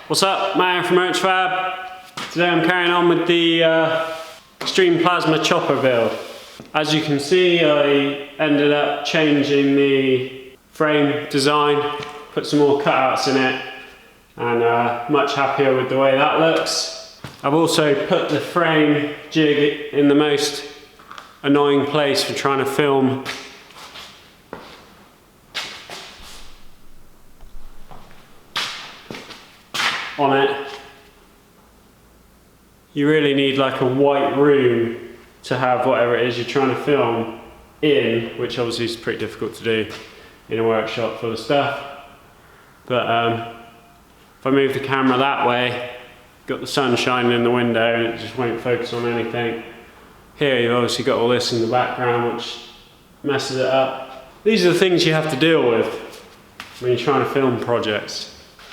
What's up, Matt from Urchfab. Today I'm carrying on with the extreme plasma chopper build. As you can see, I ended up changing the frame design, put some more cutouts in it, and much happier with the way that looks. I've also put the frame jig in the most annoying place for trying to film on it. You really need like a white room to have whatever it is you're trying to film in, which obviously is pretty difficult to do in a workshop full of stuff. But if I move the camera that way, got the sun shining in the window and it just won't focus on anything. Here you've obviously got all this in the background which messes it up. These are the things you have to deal with when you're trying to film projects.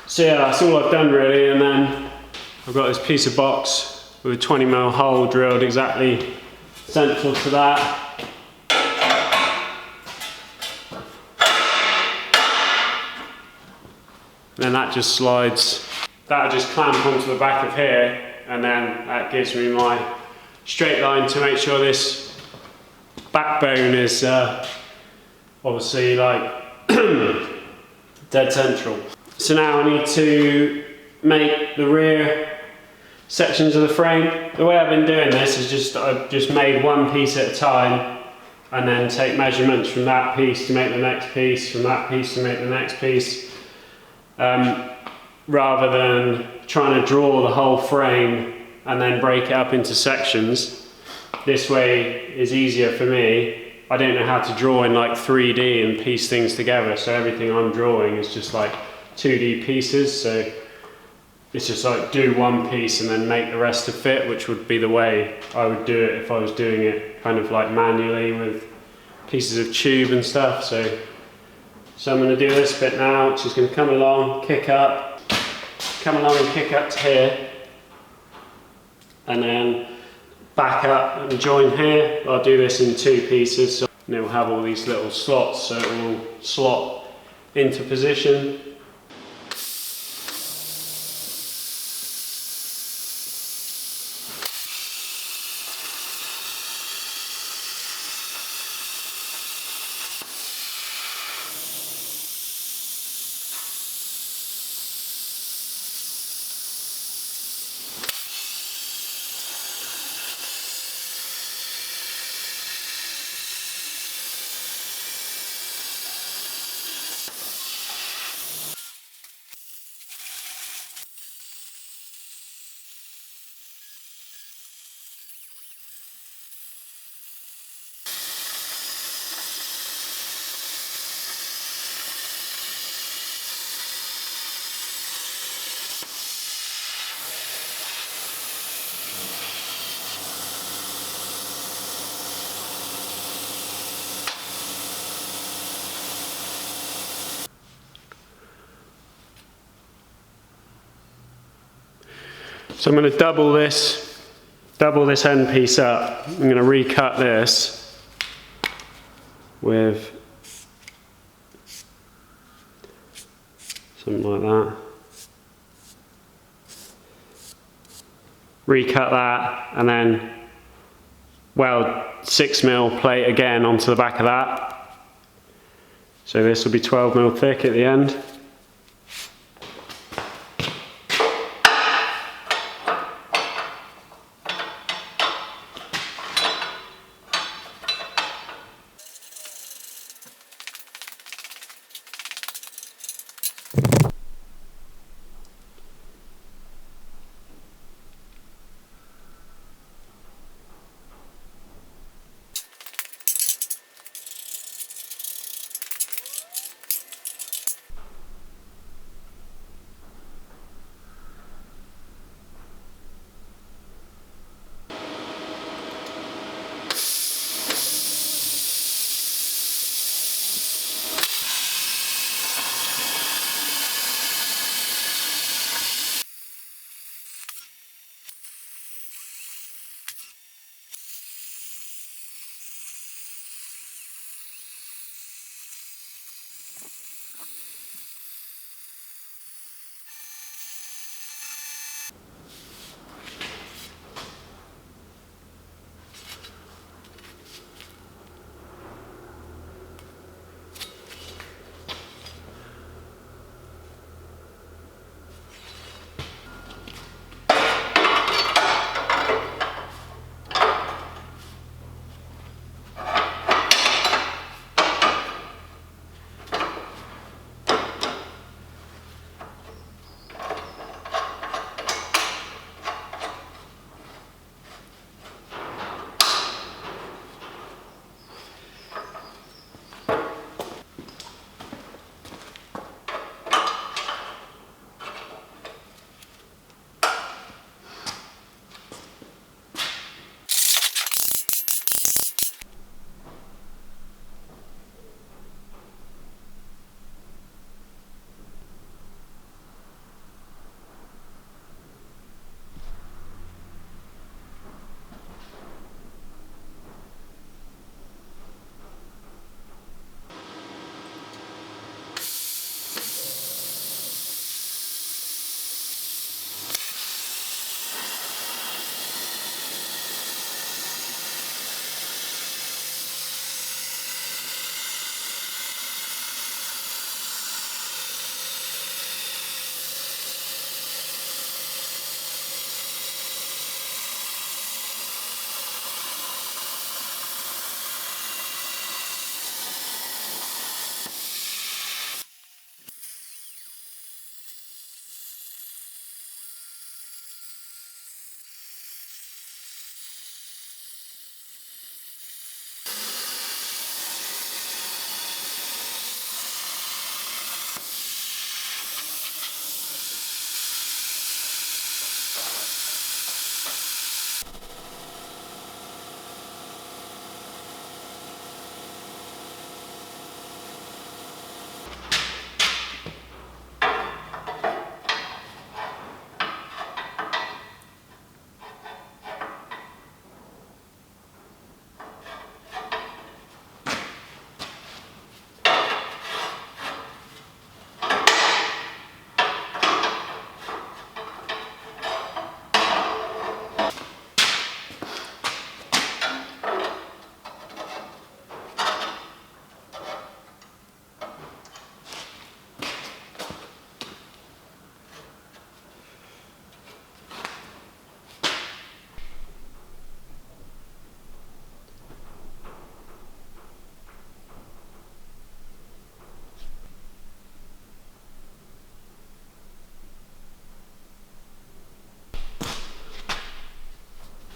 So yeah, that's all I've done really, and then I've got this piece of box with a 20mm hole drilled exactly central to that. And then that just slides, that'll just clamp onto the back of here, and then that gives me my straight line to make sure this backbone is obviously like dead central. So now I need to make the rear sections of the frame. The way I've been doing this is I've just made one piece at a time and then take measurements from that piece to make the next piece, from that piece to make the next piece, rather than trying to draw the whole frame and then break it up into sections. This way is easier for me. I don't know how to draw in like 3D and piece things together, so everything I'm drawing is just like 2D pieces, so it's just like do one piece and then make the rest to fit, which would be the way I would do it if I was doing it kind of like manually with pieces of tube and stuff. So I'm going to do this bit now, which is going to come along and kick up to here, and then back up and join here. I'll do this in two pieces, so and it will have all these little slots, so it will slot into position. So I'm going to double this end piece up. I'm going to recut this with something like that. Recut that and then weld 6mm plate again onto the back of that. So this will be 12mm thick at the end.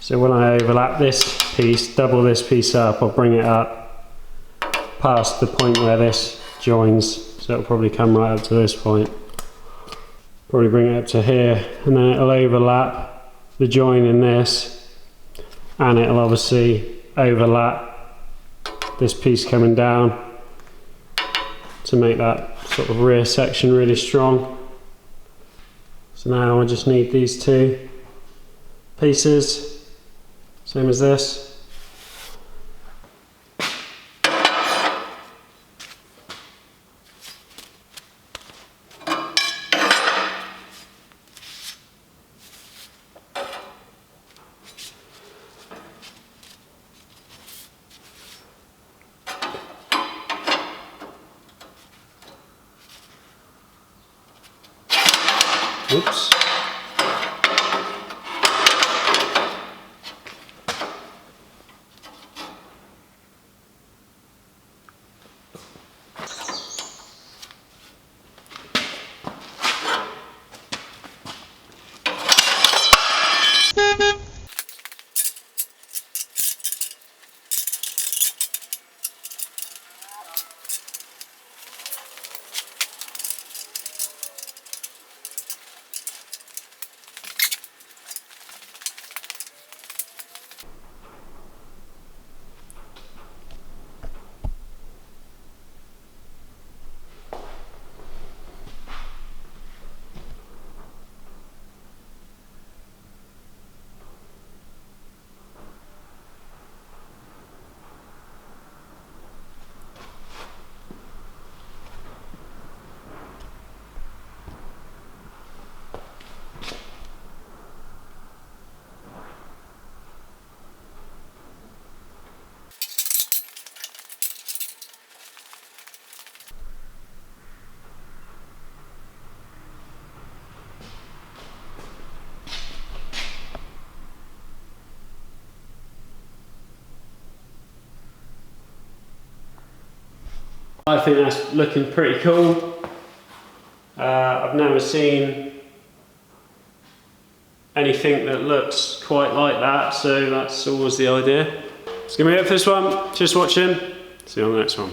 So when I overlap this piece, double this piece up, I'll bring it up past the point where this joins. So it'll probably come right up to this point. Probably bring it up to here, and then it'll overlap the join in this, and it'll obviously overlap this piece coming down to make that sort of rear section really strong. So now I just need these two pieces, same as this. Oops. I think that's looking pretty cool. I've never seen anything that looks quite like that, so that's always the idea. It's gonna be it for this one. Just watching. See you on the next one.